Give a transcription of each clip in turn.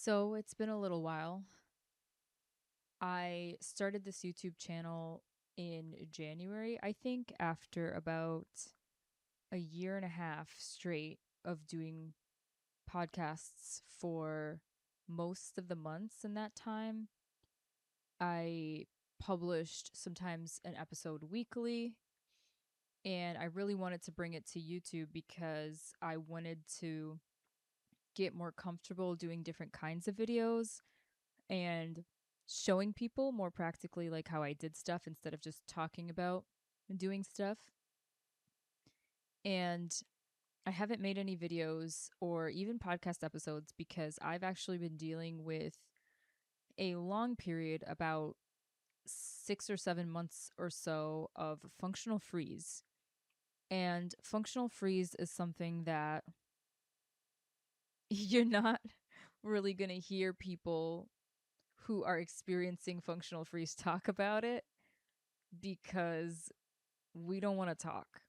So it's been a little while. I started this YouTube channel in January, I think, after about a year and a half straight of doing podcasts for most of the months in that time. I published sometimes an episode weekly, and I really wanted to bring it to YouTube because I wanted to get more comfortable doing different kinds of videos and showing people more practically like how I did stuff instead of just talking about doing stuff. And I haven't made any videos or even podcast episodes because I've actually been dealing with a long period, about 6 or 7 months or so, of functional freeze. And functional freeze is something that you're not really going to hear people who are experiencing functional freeze talk about it because we don't want to talk.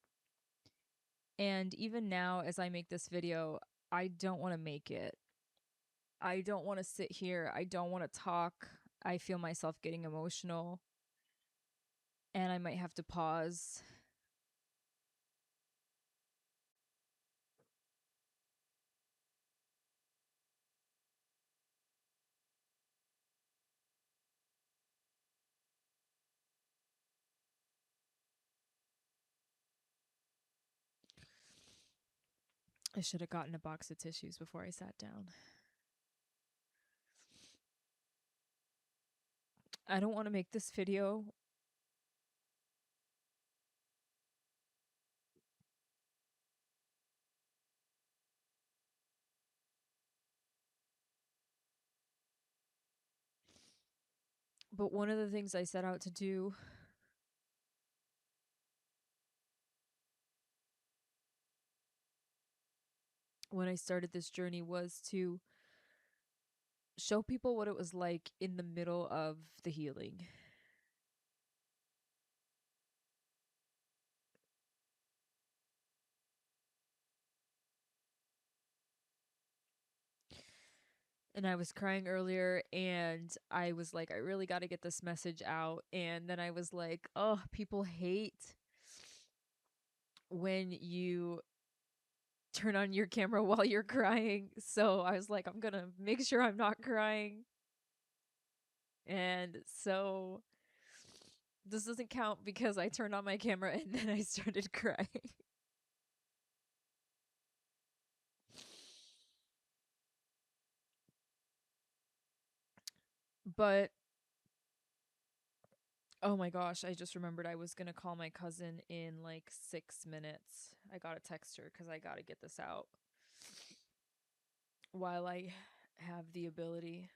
And even now, as I make this video, I don't want to make it. I don't want to sit here. I don't want to talk. I feel myself getting emotional and I might have to pause. I should have gotten a box of tissues before I sat down. I don't want to make this video. But one of the things I set out to do when I started this journey was to show people what it was like in the middle of the healing. And I was crying earlier and I was like, I really got to get this message out. And then I was like, oh, people hate when you turn on your camera while you're crying. So I was like, I'm going to make sure I'm not crying. And so this doesn't count because I turned on my camera and then I started crying. But oh my gosh, I just remembered I was going to call my cousin in like 6 minutes. I got to text her because I got to get this out while I have the ability.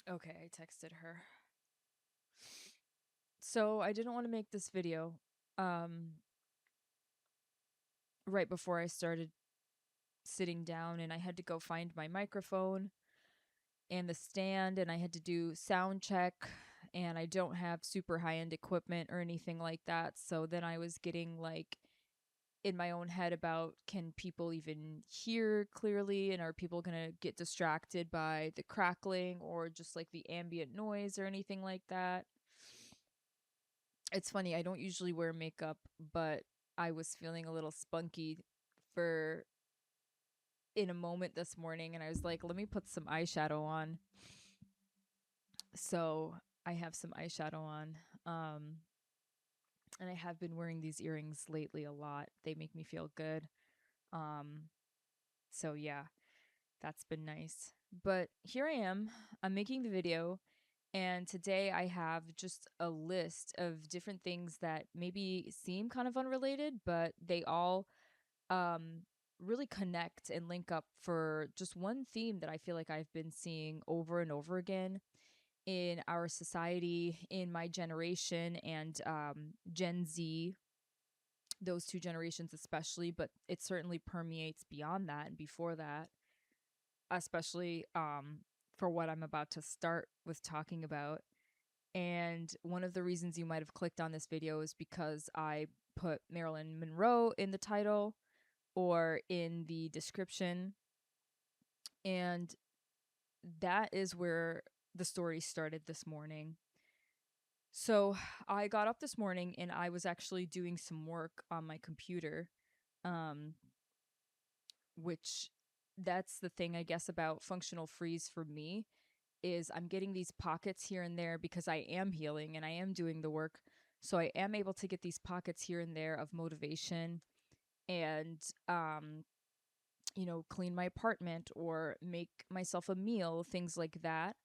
Okay, I texted her. So I didn't want to make this video um right before I started sitting down, and I had to go find my microphone and the stand, and I had to do sound check, and I don't have super high-end equipment or anything like that. So then I was getting like in my own head about, can people even hear clearly, and are people going to get distracted by the crackling or just like the ambient noise or anything like that. It's funny, I don't usually wear makeup, but I was feeling a little spunky for in a moment this morning, and I was like, let me put some eyeshadow on. So I have some eyeshadow on. Um and I have been wearing these earrings lately a lot. They make me feel good. Um so yeah, that's been nice. But here I am. I'm making the video, and today I have just a list of different things that maybe seem kind of unrelated, but they all um really connect and link up for just one theme that I feel like I've been seeing over and over again in our society, in my generation, and Gen Z, those two generations especially, but it certainly permeates beyond that and before that, especially for what I'm about to start with talking about. And one of the reasons you might have clicked on this video is because I put Marilyn Monroe in the title or in the description. And that is where the story started this morning. So I got up this morning and I was actually doing some work on my computer, um, which that's the thing, I guess, about functional freeze for me is I'm getting these pockets here and there because I am healing and I am doing the work. So I am able to get these pockets here and there of motivation and, um, clean my apartment or make myself a meal, things like that.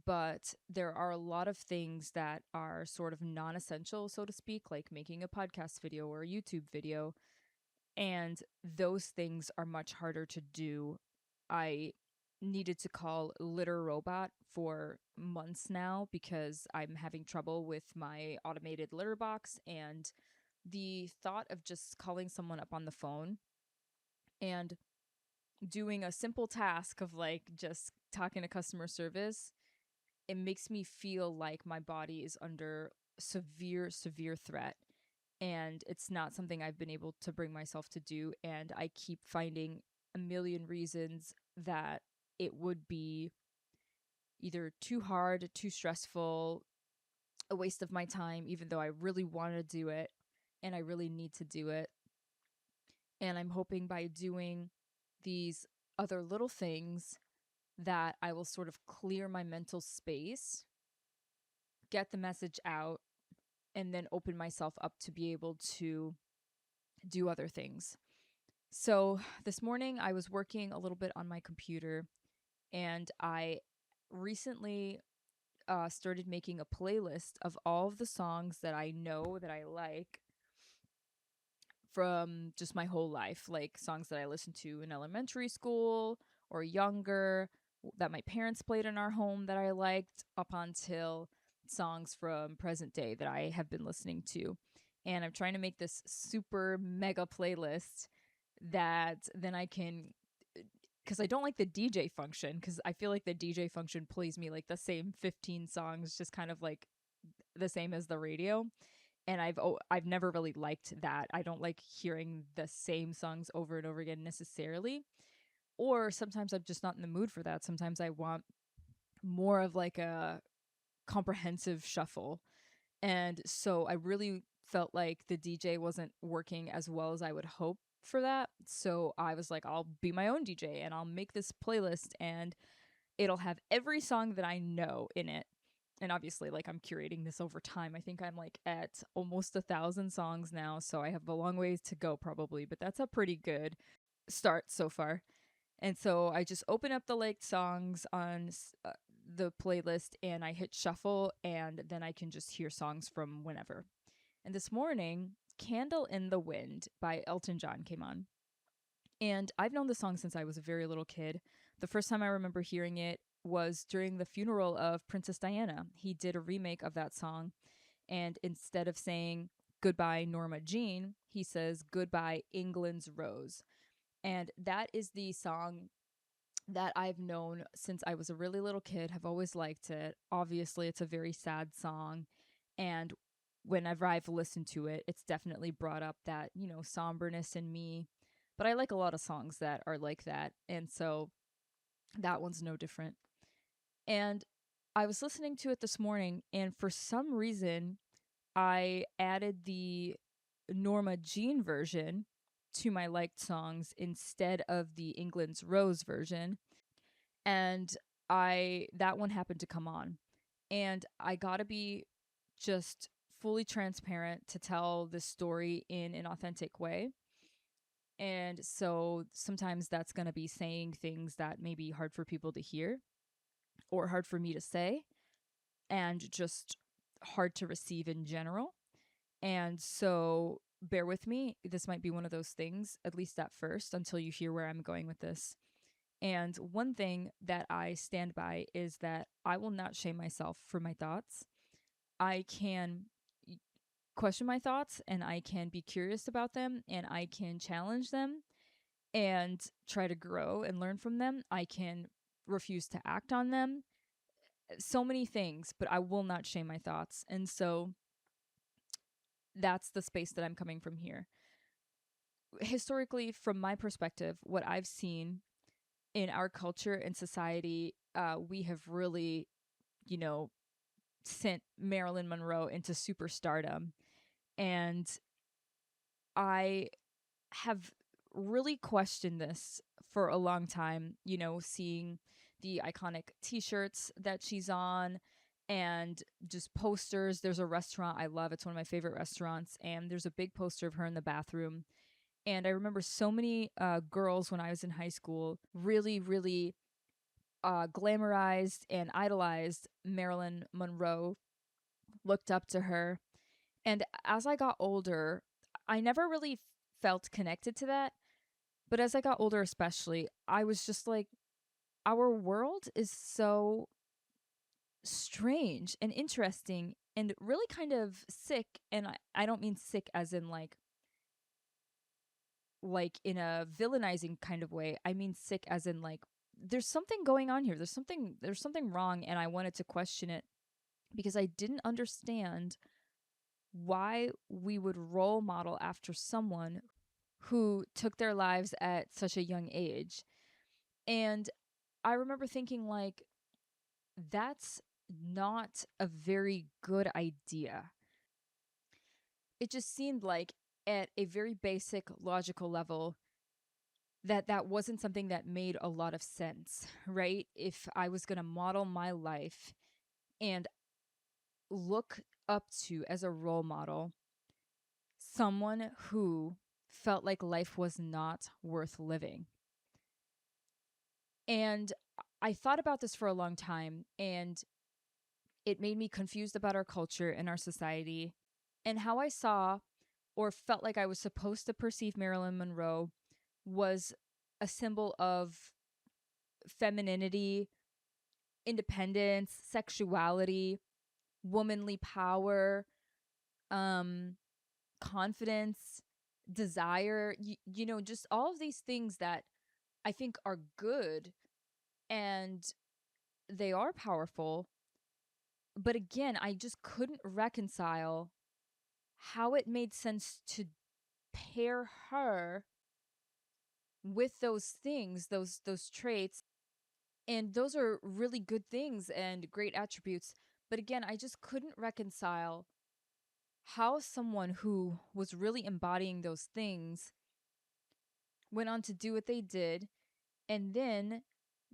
But there are a lot of things that are sort of non essential, so to speak, like making a podcast video or a YouTube video. And those things are much harder to do. I needed to call Litter Robot for months now because I'm having trouble with my automated litter box. And the thought of just calling someone up on the phone and doing a simple task of like just talking to customer service, it makes me feel like my body is under severe, severe threat. And it's not something I've been able to bring myself to do. And I keep finding a million reasons that it would be either too hard, too stressful, a waste of my time, even though I really want to do it and I really need to do it. And I'm hoping by doing these other little things that I will sort of clear my mental space, get the message out, and then open myself up to be able to do other things. So this morning I was working a little bit on my computer and I recently started making a playlist of all of the songs that I know that I like from just my whole life, like songs that I listened to in elementary school or younger, that my parents played in our home that I liked, up until songs from present day that I have been listening to. And I'm trying to make this super mega playlist that then I can, because I don't like the DJ function, because I feel like the DJ function plays me like the same 15 songs, just kind of like the same as the radio. And I've never really liked that. I don't like hearing the same songs over and over again necessarily. Or sometimes I'm just not in the mood for that. Sometimes I want more of like a comprehensive shuffle. And so I really felt like the DJ wasn't working as well as I would hope for that. So I was like, I'll be my own DJ and I'll make this playlist and it'll have every song that I know in it. And obviously, like, I'm curating this over time. I think I'm like at almost 1,000 songs now, so I have a long ways to go probably, but that's a pretty good start so far. And so I just open up the liked songs on the playlist and I hit shuffle, and then I can just hear songs from whenever. And this morning, Candle in the Wind by Elton John came on. And I've known the song since I was a very little kid. The first time I remember hearing it was during the funeral of Princess Diana. He did a remake of that song. And instead of saying goodbye, Norma Jean, he says goodbye, England's Rose. And that is the song that I've known since I was a really little kid, have always liked it. Obviously, it's a very sad song. And whenever I've listened to it, it's definitely brought up that, somberness in me. But I like a lot of songs that are like that. And so that one's no different. And I was listening to it this morning, and for some reason, I added the Norma Jean version to my liked songs instead of the England's Rose version. And I that one happened to come on. And I got to be just fully transparent to tell the story in an authentic way. And so sometimes that's going to be saying things that may be hard for people to hear or hard for me to say and just hard to receive in general. And so bear with me. This might be one of those things, at least at first, until you hear where I'm going with this. And one thing that I stand by is that I will not shame myself for my thoughts. I can question my thoughts and I can be curious about them and I can challenge them and try to grow and learn from them. I can refuse to act on them. So many things, but I will not shame my thoughts. And so that's the space that I'm coming from here. Historically, from my perspective, what I've seen in our culture and society, we have really, you know, sent Marilyn Monroe into superstardom. And I have really questioned this for a long time, seeing the iconic t shirts that she's on and just posters. There's a restaurant I love, it's one of my favorite restaurants, and there's a big poster of her in the bathroom. And I remember so many girls when I was in high school really, really glamorized and idolized Marilyn Monroe, looked up to her. And as I got older, I never really felt connected to that. But as I got older, especially, I was just like, our world is so strange and interesting and really kind of sick. And I don't mean sick as in like in a villainizing kind of way. I mean sick as in like there's something going on here. There's something wrong, and I wanted to question it because I didn't understand why we would role model after someone who took their lives at such a young age. And I remember thinking, like, that's not a very good idea. It just seemed like, at a very basic logical level, that wasn't something that made a lot of sense, right? If I was going to model my life and look up to as a role model someone who felt like life was not worth living. And I thought about this for a long time, and it made me confused about our culture and our society and how I saw or felt like I was supposed to perceive Marilyn Monroe was a symbol of femininity, independence, sexuality, womanly power, um, confidence, desire, just all of these things that I think are good and they are powerful. But again, I just couldn't reconcile how it made sense to pair her with those things, those traits. And those are really good things and great attributes. But again, I just couldn't reconcile how someone who was really embodying those things went on to do what they did. And then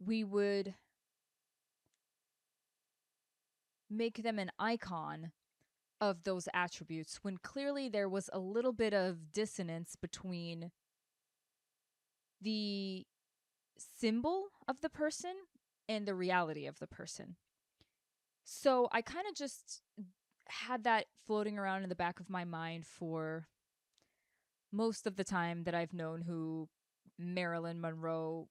we would make them an icon of those attributes when clearly there was a little bit of dissonance between the symbol of the person and the reality of the person. So I kind of just had that floating around in the back of my mind for most of the time that I've known who Marilyn Monroe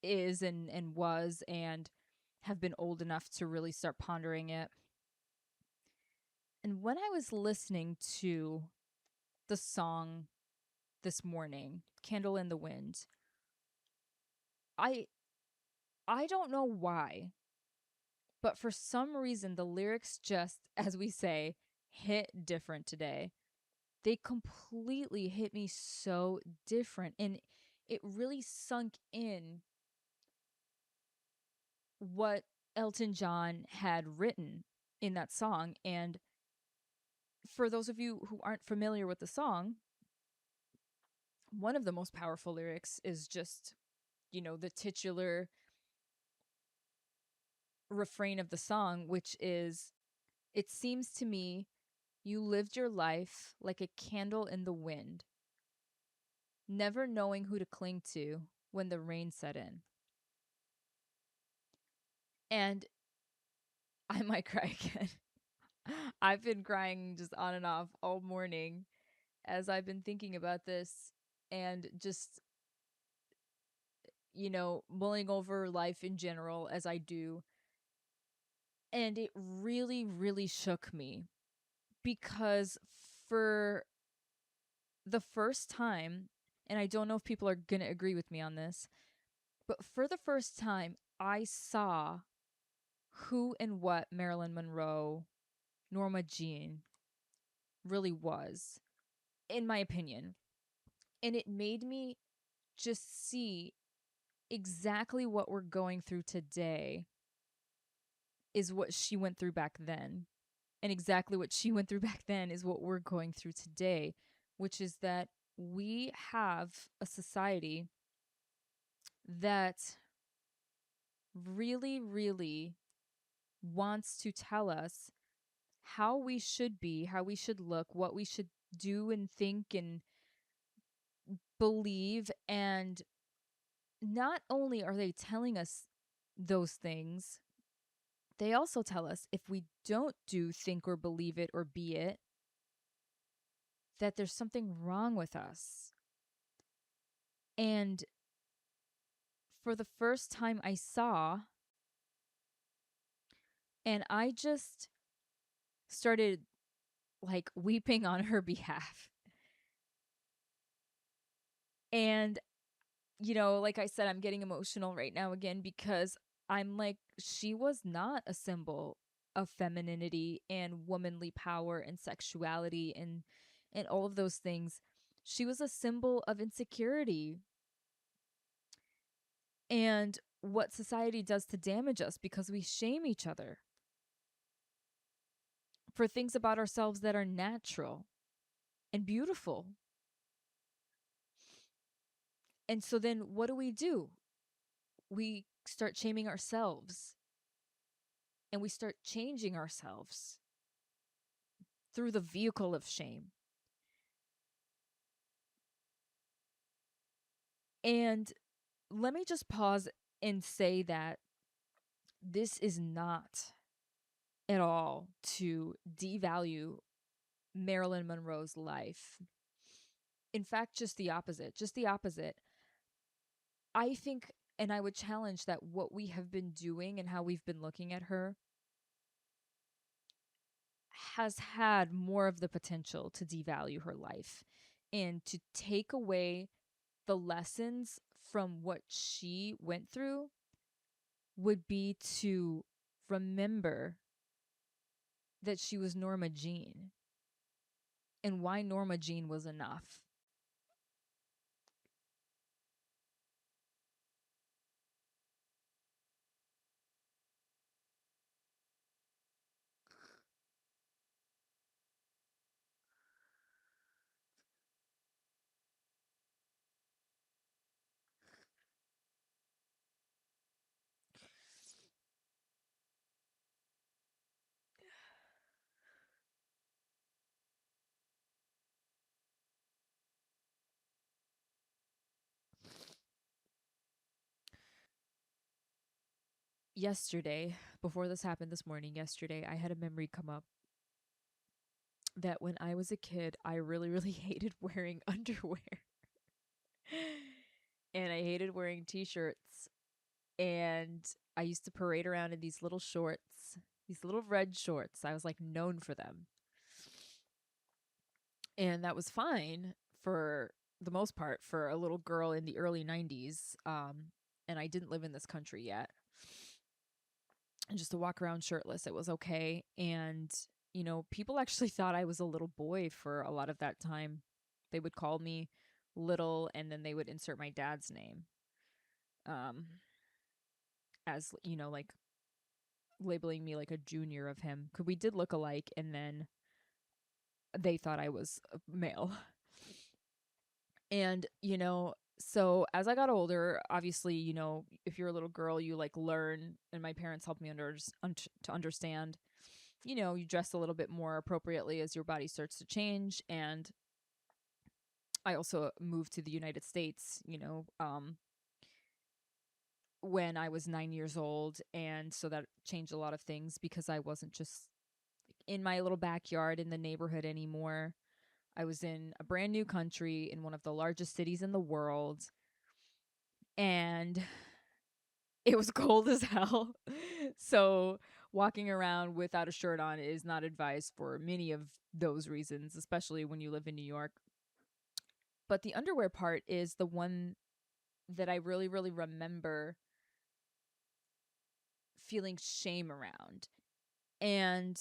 is and was, and have been old enough to really start pondering it. And when I was listening to the song this morning, Candle in the Wind, I I don't know why, but for some reason the lyrics just, as we say, hit different today. They completely hit me so different, and it really sunk in what Elton John had written in that song. And for those of you who aren't familiar with the song, one of the most powerful lyrics is just, the titular refrain of the song, which is, "It seems to me you lived your life like a candle in the wind, never knowing who to cling to when the rain set in." And I might cry again. I've been crying just on and off all morning as I've been thinking about this and just, mulling over life in general as I do. And it really, really shook me because for the first time, and I don't know if people are going to agree with me on this, but for the first time, I saw who and what Marilyn Monroe, Norma Jean really was, in my opinion. And it made me just see exactly what we're going through today is what she went through back then. And exactly what she went through back then is what we're going through today, which is that we have a society that really, really wants to tell us how we should be, how we should look, what we should do and think and believe. And not only are they telling us those things, they also tell us if we don't do, think, or believe it or be it, that there's something wrong with us. And for the first time, I saw, and I just started like weeping on her behalf. And, like I said, I'm getting emotional right now again because I'm like, she was not a symbol of femininity and womanly power and sexuality and all of those things. She was a symbol of insecurity and what society does to damage us because we shame each other for things about ourselves that are natural and beautiful. And so then what do? We start shaming ourselves and we start changing ourselves through the vehicle of shame. And let me just pause and say that this is not at all to devalue Marilyn Monroe's life. In fact, just the opposite. Just the opposite. I think, and I would challenge that what we have been doing and how we've been looking at her has had more of the potential to devalue her life and to take away the lessons from what she went through would be to remember that she was Norma Jean and why Norma Jean was enough. Yesterday, before this happened this morning, yesterday, I had a memory come up that when I was a kid, I really, really hated wearing underwear. And I hated wearing t shirts. And I used to parade around in these little shorts, these little red shorts. I was like known for them. And that was fine for the most part for a little girl in the early 90s. And I didn't live in this country yet. And just to walk around shirtless, it was okay. And, people actually thought I was a little boy for a lot of that time. They would call me little and then they would insert my dad's name um, as, like labeling me like a junior of him. Because we did look alike. And then they thought I was a male. And, so as I got older, obviously, if you're a little girl, you like learn, and my parents helped me to understand, you dress a little bit more appropriately as your body starts to change. And I also moved to the United States, when I was 9 years old. And so that changed a lot of things because I wasn't just in my little backyard in the neighborhood anymore. I was in a brand new country in one of the largest cities in the world. And it was cold as hell. So walking around without a shirt on is not advised for many of those reasons, especially when you live in New York. But the underwear part is the one that I really, really remember feeling shame around. And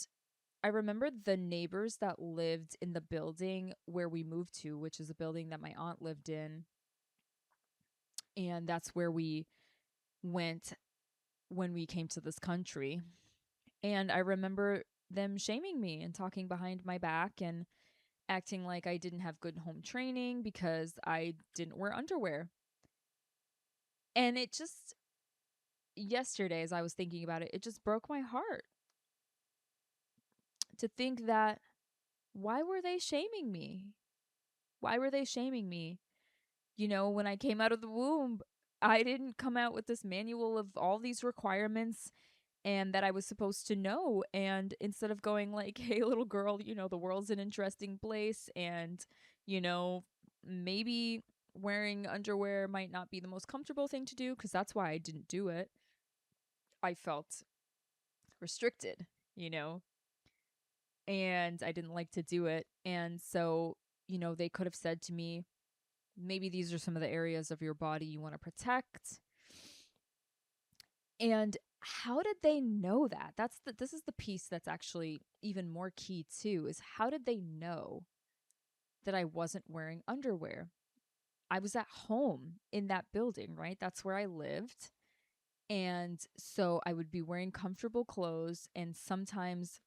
I remember the neighbors that lived in the building where we moved to, which is a building that my aunt lived in. And that's where we went when we came to this country. And I remember them shaming me and talking behind my back and acting like I didn't have good home training because I didn't wear underwear. And it just, yesterday, as I was thinking about it, it just broke my heart to think that why were they shaming me? Why were they shaming me? You know, when I came out of the womb, I didn't come out with this manual of all these requirements and that I was supposed to know. And instead of going like, hey, little girl, you know, the world's an interesting place and, you know, maybe wearing underwear might not be the most comfortable thing to do because that's why I didn't do it. I felt restricted, you know, and I didn't like to do it. And so, you know, they could have said to me, maybe these are some of the areas of your body you want to protect. And how did they know that? This is the piece that's actually even more key too, is how did they know that I wasn't wearing underwear? I was at home in that building, right? That's where I lived. And so I would be wearing comfortable clothes, and sometimes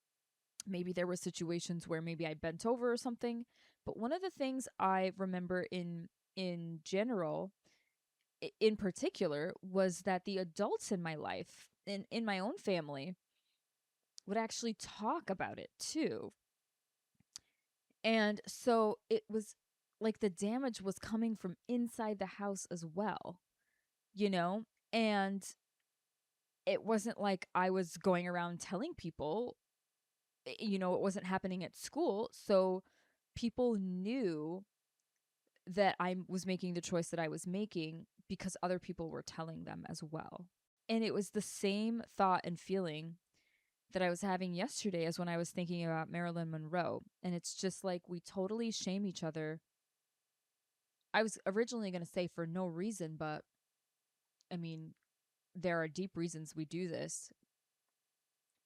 maybe there were situations where maybe I bent over or something. But one of the things I remember in general, in particular, was that the adults in my life, in my own family, would actually talk about it too. And so it was like the damage was coming from inside the house as well, you know? And it wasn't like I was going around telling people, you know, it wasn't happening at school. So people knew that I was making the choice that I was making because other people were telling them as well. And it was the same thought and feeling that I was having yesterday as when I was thinking about Marilyn Monroe. And it's just like we totally shame each other. I was originally going to say for no reason, but I mean, there are deep reasons we do this,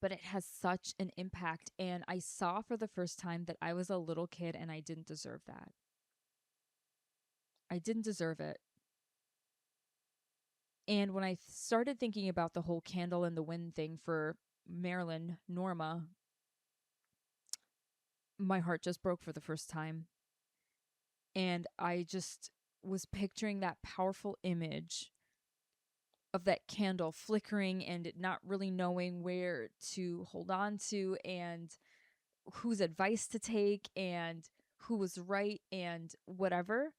but it has such an impact. And I saw for the first time that I was a little kid and I didn't deserve that. I didn't deserve it. And when I started thinking about the whole candle in the wind thing for Marilyn, Norma, my heart just broke for the first time. And I just was picturing that powerful image of that candle flickering and not really knowing where to hold on to and whose advice to take and who was right and whatever.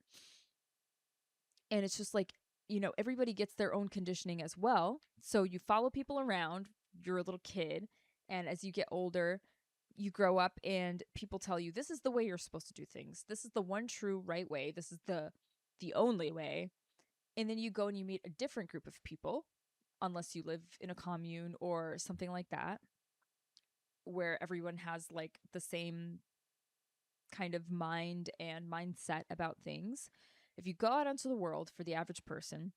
And it's just like, you know, everybody gets their own conditioning as well. So you follow people around, you're a little kid, and as you get older, you grow up and people tell you this is the way you're supposed to do things. This is the one true right way. This is the only way. And then you go and you meet a different group of people, unless you live in a commune or something like that, where everyone has like the same kind of mind and mindset about things. If you go out into the world for the average person,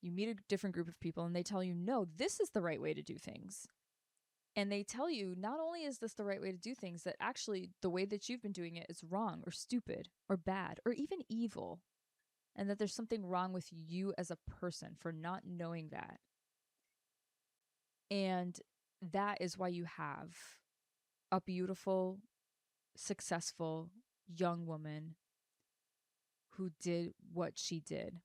you meet a different group of people and they tell you, no, this is the right way to do things. And they tell you, not only is this the right way to do things, that actually the way that you've been doing it is wrong or stupid or bad or even evil. And that there's something wrong with you as a person for not knowing that. And that is why you have a beautiful, successful young woman who did what she did.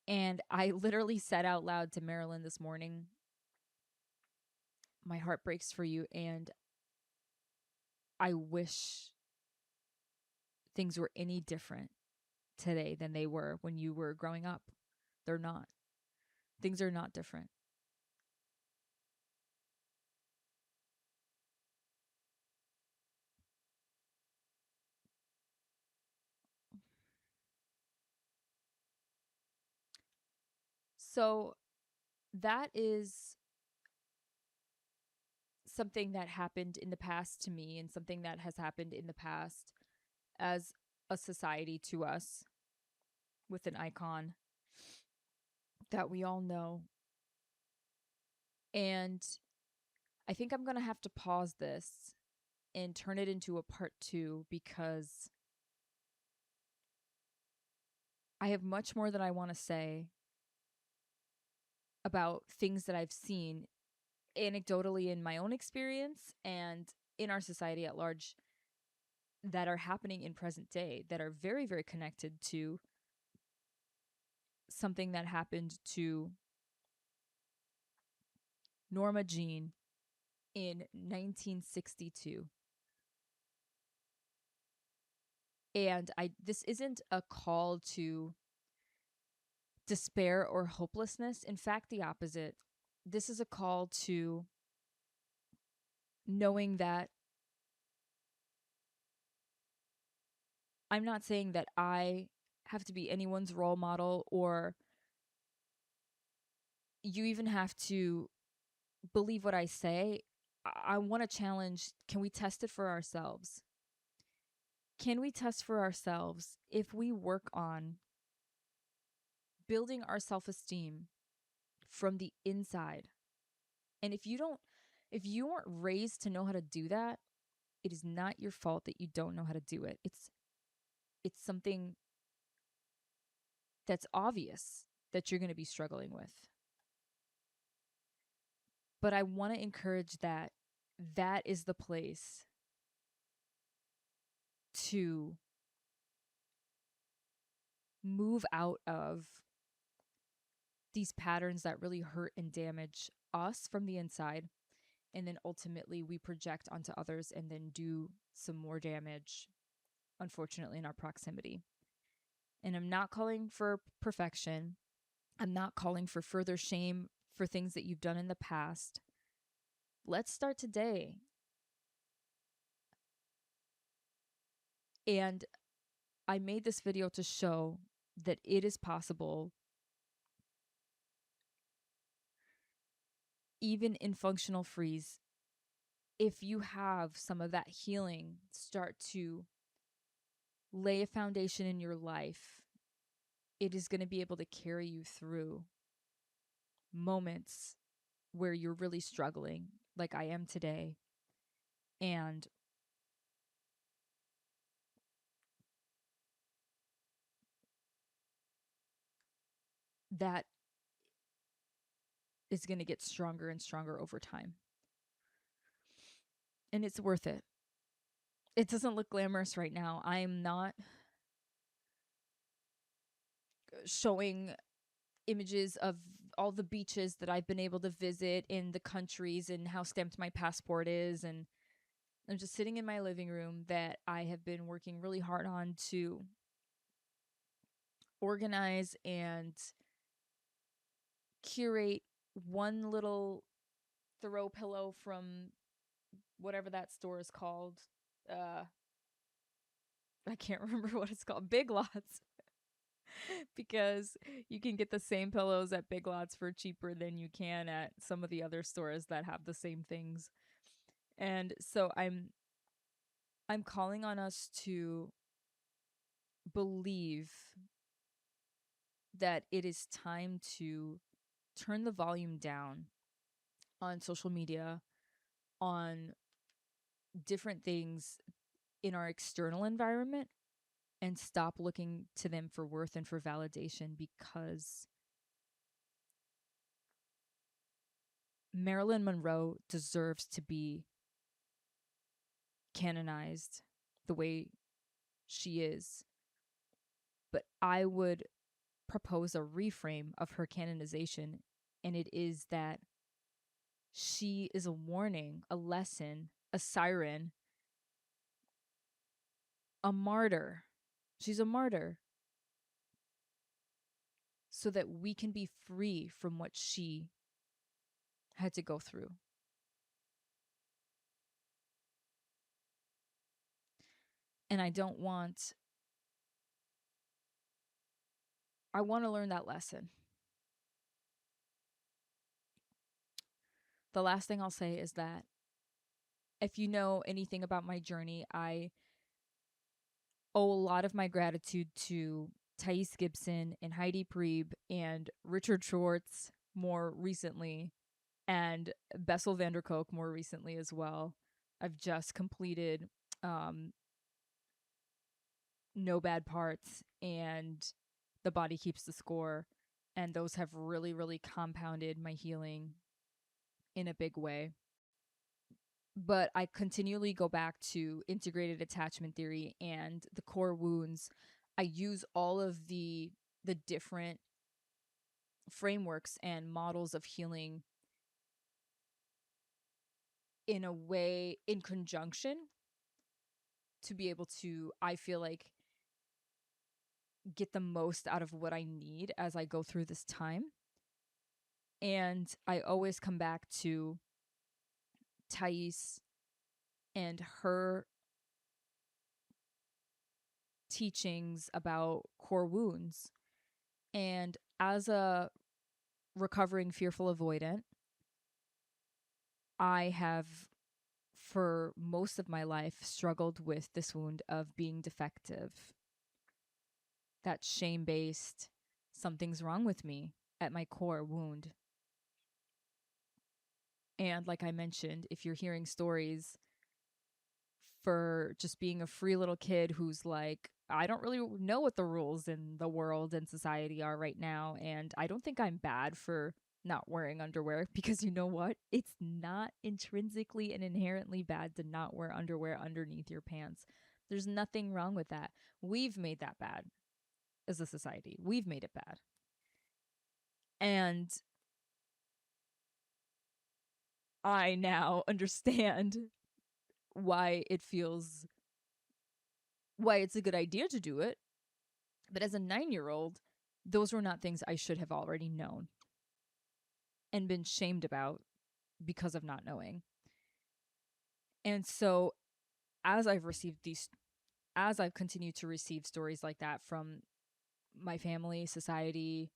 And I literally said out loud to Marilyn this morning, my heart breaks for you. And I wish things were any different today than they were when you were growing up. They're not. Things are not different. So that is something that happened in the past to me and something that has happened in the past as a society to us with an icon that we all know. And I think I'm going to have to pause this and turn it into a part 2 because I have much more that I want to say about things that I've seen anecdotally in my own experience and in our society at large that are happening in present day that are very, very connected to something that happened to Norma Jean in 1962. And this isn't a call to despair or hopelessness. In fact, the opposite. This is a call to knowing that I'm not saying that I have to be anyone's role model or you even have to believe what I say. I want to challenge, can we test it for ourselves? Can we test for ourselves if we work on building our self-esteem from the inside? And if you weren't raised to know how to do that, it is not your fault that you don't know how to do it. It's something that's obvious that you're going to be struggling with. But I want to encourage that that is the place to move out of these patterns that really hurt and damage us from the inside. And then ultimately we project onto others and then do some more damage, unfortunately, in our proximity. And I'm not calling for perfection. I'm not calling for further shame for things that you've done in the past. Let's start today. And I made this video to show that it is possible, even in functional freeze, if you have some of that healing start to lay a foundation in your life, it is going to be able to carry you through moments where you're really struggling, like I am today. And that is going to get stronger and stronger over time. And it's worth it. It doesn't look glamorous right now. I am not showing images of all the beaches that I've been able to visit in the countries and how stamped my passport is. And I'm just sitting in my living room that I have been working really hard on to organize and curate one little throw pillow from whatever that store is called. I can't remember what it's called. Big Lots. Because you can get the same pillows at Big Lots for cheaper than you can at some of the other stores that have the same things. And so I'm calling on us to believe that it is time to turn the volume down on social media, on different things in our external environment, and stop looking to them for worth and for validation, because Marilyn Monroe deserves to be canonized the way she is. But I would propose a reframe of her canonization, and it is that she is a warning, a lesson, a siren, a martyr. She's a martyr so that we can be free from what she had to go through. And I want to learn that lesson. The last thing I'll say is that if you know anything about my journey, I owe a lot of my gratitude to Thais Gibson and Heidi Priebe and Richard Schwartz more recently, and Bessel van der Kolk more recently as well. I've just completed um, No Bad Parts and The Body Keeps the Score. And those have really, really compounded my healing in a big way. But I continually go back to integrated attachment theory and the core wounds. I use all of the different frameworks and models of healing in a way in conjunction to be able to, I feel like, get the most out of what I need as I go through this time. And I always come back to Thais and her teachings about core wounds. And as a recovering fearful avoidant, I have, for most of my life, struggled with this wound of being defective. That shame based, something's wrong with me at my core wound. And like I mentioned, if you're hearing stories for just being a free little kid who's like, I don't really know what the rules in the world and society are right now. And I don't think I'm bad for not wearing underwear, because you know what? It's not intrinsically and inherently bad to not wear underwear underneath your pants. There's nothing wrong with that. We've made that bad as a society. We've made it bad. And I now understand why it feels, why it's a good idea to do it. But as a 9-year-old, those were not things I should have already known and been shamed about because of not knowing. And so as I've received these, as I've continued to receive stories like that from my family, society,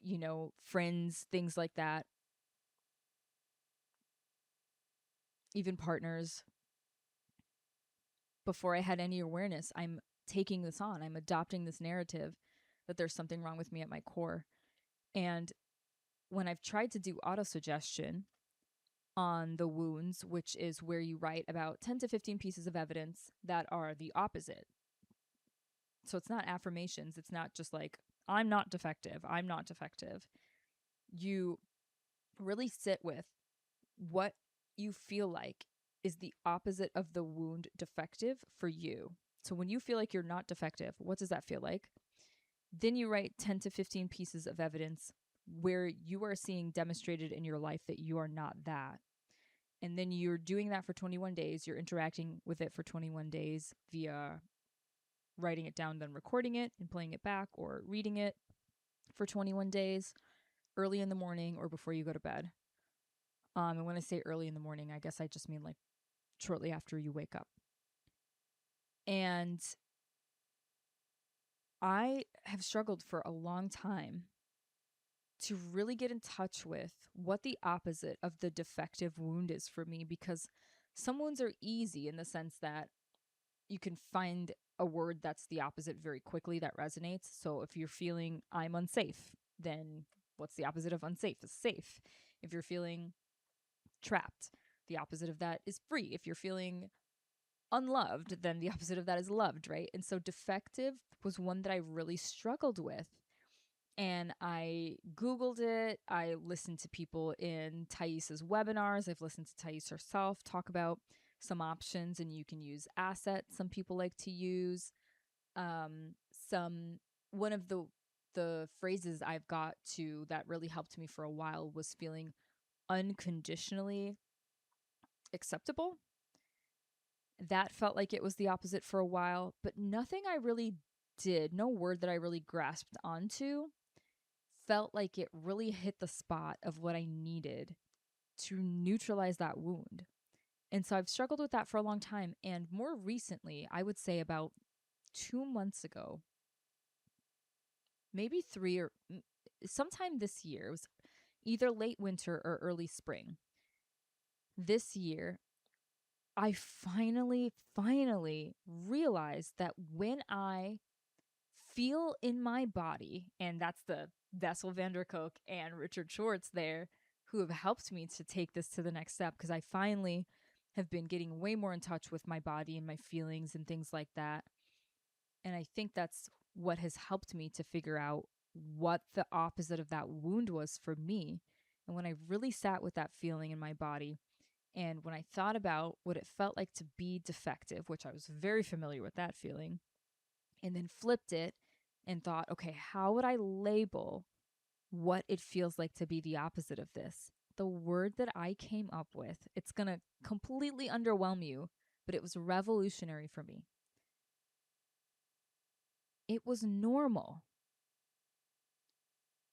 you know, friends, things like that, even partners, before I had any awareness, I'm taking this on. I'm adopting this narrative that there's something wrong with me at my core. And when I've tried to do autosuggestion on the wounds, which is where you write about 10 to 15 pieces of evidence that are the opposite. So it's not affirmations. It's not just like, I'm not defective. I'm not defective. You really sit with what you feel like is the opposite of the wound defective for you. So when you feel like you're not defective, what does that feel like? Then you write 10 to 15 pieces of evidence where you are seeing demonstrated in your life that you are not that. And then you're doing that for 21 days. You're interacting with it for 21 days via writing it down, then recording it and playing it back, or reading it for 21 days, early in the morning or before you go to bed. And when I say early in the morning, I guess I just mean like shortly after you wake up. And I have struggled for a long time to really get in touch with what the opposite of the defective wound is for me, because some wounds are easy in the sense that you can find a word that's the opposite very quickly that resonates. So if you're feeling I'm unsafe, then what's the opposite of unsafe is safe. If you're feeling trapped, the opposite of that is free. If you're feeling unloved, then the opposite of that is loved, right? And so defective was one that I really struggled with. And I Googled it. I listened to people in Thais's webinars. I've listened to Thais herself talk about some options, and you can use assets. Some people like to use some, one of the phrases I've got to that really helped me for a while was feeling unconditionally acceptable. That felt like it was the opposite for a while, but nothing I really did, no word that I really grasped onto felt like it really hit the spot of what I needed to neutralize that wound. And so I've struggled with that for a long time. And more recently, I would say about 2 months ago, maybe three, or sometime this year, it was either late winter or early spring. This year, I finally realized that when I feel in my body, and that's the Bessel van der Kolk and Richard Schwartz there who have helped me to take this to the next step, because I finally have been getting way more in touch with my body and my feelings and things like that. And I think that's what has helped me to figure out what the opposite of that wound was for me. And when I really sat with that feeling in my body, and when I thought about what it felt like to be defective, which I was very familiar with that feeling, and then flipped it and thought, okay, how would I label what it feels like to be the opposite of this? The word that I came up with, it's going to completely underwhelm you, but it was revolutionary for me. It was normal.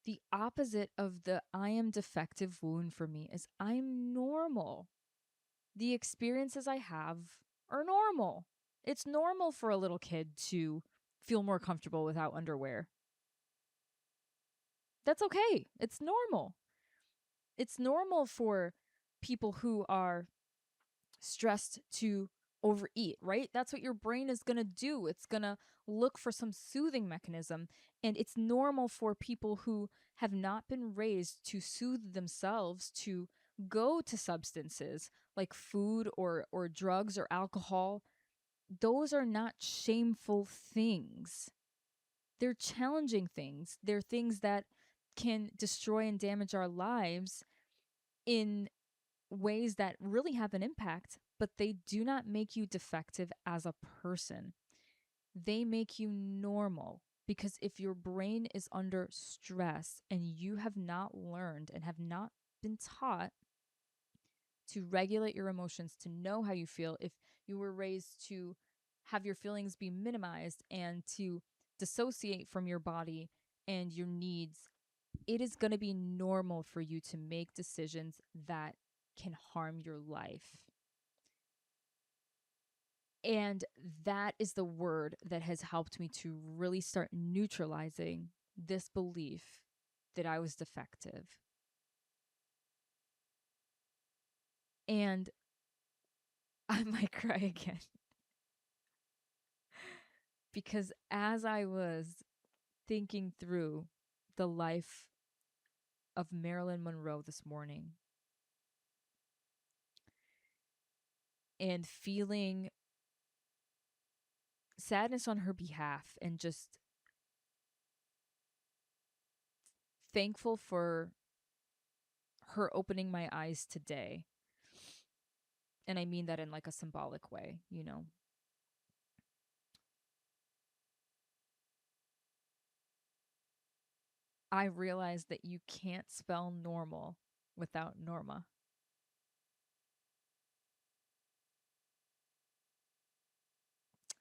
The opposite of the I am defective wound for me is I'm normal. The experiences I have are normal. It's normal for a little kid to feel more comfortable without underwear. That's okay. It's normal. It's normal for people who are stressed to overeat, right? That's what your brain is going to do. It's going to look for some soothing mechanism. And it's normal for people who have not been raised to soothe themselves to go to substances like food or drugs or alcohol. Those are not shameful things. They're challenging things. They're things that can destroy and damage our lives in ways that really have an impact, but they do not make you defective as a person. They make you normal, because if your brain is under stress and you have not learned and have not been taught to regulate your emotions, to know how you feel, if you were raised to have your feelings be minimized and to dissociate from your body and your needs, it is going to be normal for you to make decisions that can harm your life. And that is the word that has helped me to really start neutralizing this belief that I was defective. And I might cry again. Because as I was thinking through the life of Marilyn Monroe this morning and feeling sadness on her behalf and just thankful for her opening my eyes today. And I mean that in like a symbolic way, you know. I realized that you can't spell normal without Norma.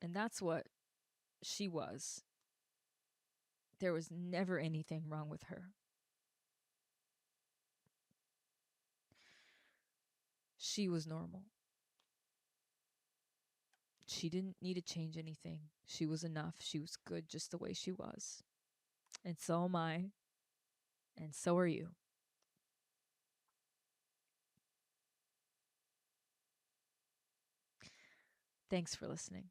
And that's what she was. There was never anything wrong with her. She was normal. She didn't need to change anything. She was enough. She was good just the way she was. And so am I. And so are you. Thanks for listening.